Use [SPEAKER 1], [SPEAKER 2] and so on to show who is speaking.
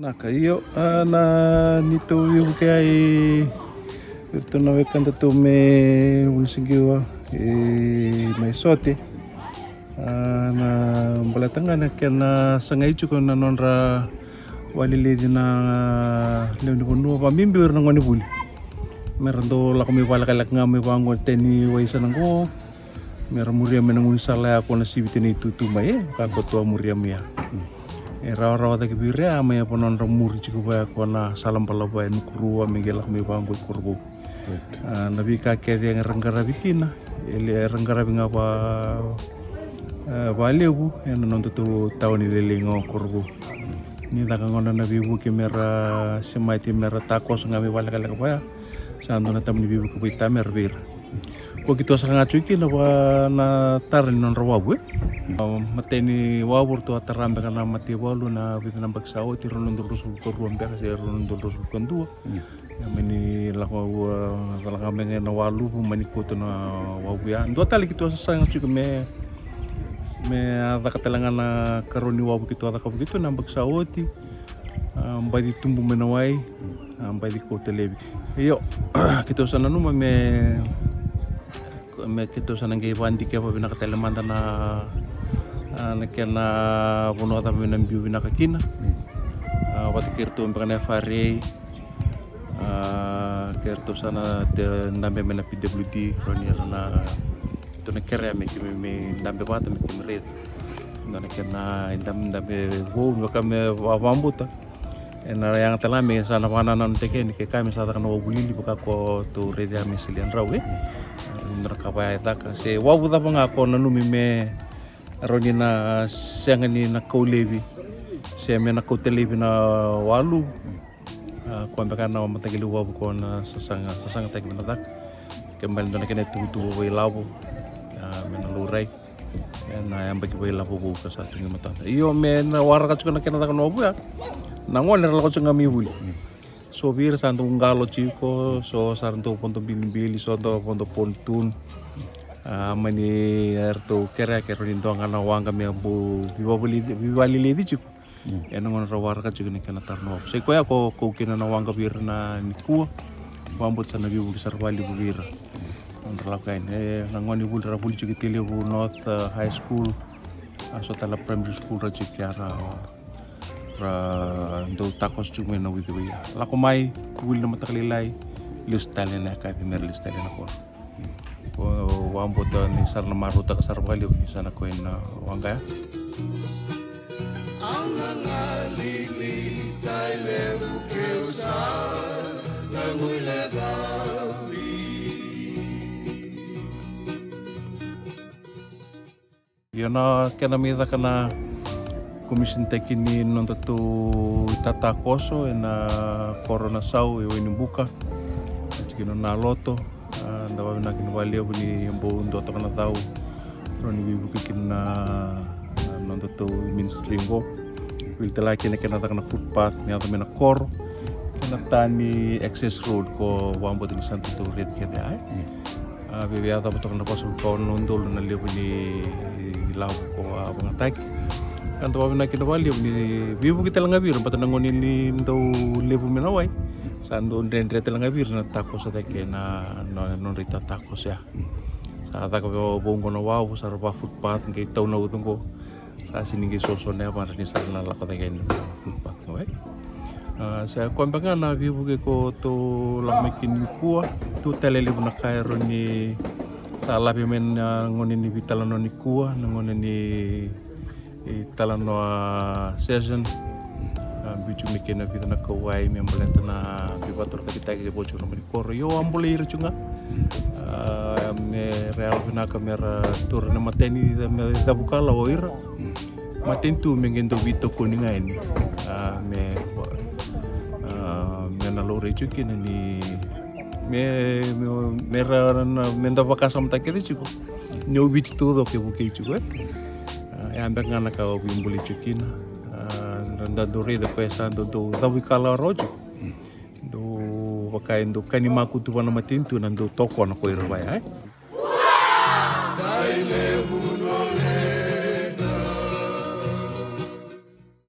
[SPEAKER 1] Naka iyo na nito yung kaya ito na wekan to me ulsingiwa may sote na balatanga na kena sangay chuko na nonra waliledi na leono kuno pamimbi na ngoni buli meron do la kami wala kalak nga may wango teni waisa nango meron muria menangun sala ako na sibite ni tutu mai kako to muria mia rawa-rawa taki bire ama ya ponon ramur chiku ba ko na salam palaba en kuru ame gelak me bangu kurbu nabi ka ke de ranggara bikina ele ranggara binga ba balebu en non tu tawni lelingo kurbu ni ta ngona nabi bu ke mera semaiti mera takos ngami wala kala ba sando na tamni bibu ko ita merbir ko kito sa nga chuki na tarin non rawabu mateni wawur tu atarambe kana mati walu na bidana bagsao ti ronon rusul ko ruambe kasi ronon rusul kandua meni lako talaga mengen na walu mani ko to na wabuya ndo tali kito sa nga chuki me ada katalangan na karoni wabu kito ada ko kito na bagsao ti badi tumbu menawai badi ko telebi iyo kito sa nanu me kito sa nangay bandi kaya pa binakatelemanda na nakena puno kata menambiu binakakina waktu kerto mbakana fare kerto sana nambe mena PWD roni na itu nakere me nambe bata me kimred nakena nambe wo mbakame wambuta ena yang telah me sana wana nan tekeni ke kami sa kana wabulili bakako to rede ame silian rawe nrakapa eta se wabu ta pangako nanumi me roni na sengani na kaulevi se me na kautelevi na walu ko ambaka na matagili wabu ko na sasanga tekni na tak kembali na kene tutu way labo me na lurai na yang bagi way labo ko sa tingi mata iyo me na waraka chuka na kena tak no bu ya nangon nera ko chunga mi buli so bir santo ngalo chiko so sarto ponto bili so do ponto pontun mani erto kera rin do ngana wanga me bu viwali ledi chiko enongon rawar ka chiko ni kana tarno se ko ya ko kina na wanga bir na niku wambut sana bibu sarwali bu bir ondra kain nangon ibul ra buli chiko tele bu north high school so tala primary school ra chikyara do takos cuma na witu ya lako mai kuil na matakalilay listale na ka mer listale na ko wambo to ni sar na maruta ka sarwali isa na ko na wanga ang nangalili taile ukeusa nanguile dawi yana kana mida kana Commission tekini nonto tu tata koso na corona sau e ini buka cikino na loto ndawa na kin wali ni mbo ndo to kana tau roni bibu kin na nonto tu ministry go wil tala kin kana ta kana footpath ni ato mena kor kana tani access road ko wambo ni santo tu red ke dai bebe ata to kana pasul ko nondol na lebu ni law ko abang attack kan tawa na kinawali ni bibu kita lang abir pata nangon ni ndo lebu menawai sando ndendre telang abir na takos sa teke na non rita takos ya sa ta ko bongo na wow sa ba footpath ngai taw na utong ko sa siningi soso na pa ni sa na la ka teke ni footpath no sa ko mbanga na bibu ke ko to la mekin kuwa to telele na kairo ni sa labi men ngonin ni bitalano ni kuwa ngonin ni talano session bicu mikena kita na kawai membalenta na bibator kita ke bocor na koro yo ambole ira chunga me real na kamera tur na mateni me tabukala o ira matentu mengendo bito kuninga ini me na lore chuki ni me ra na menda vakasam takedi chuko nyo bit todo ke buke chuko ambek ngana ka wimbuli chukina nda do re da pesa do dawi kala rojo do wakai do kani maku tu wana matintu nan do toko na ko irwai ai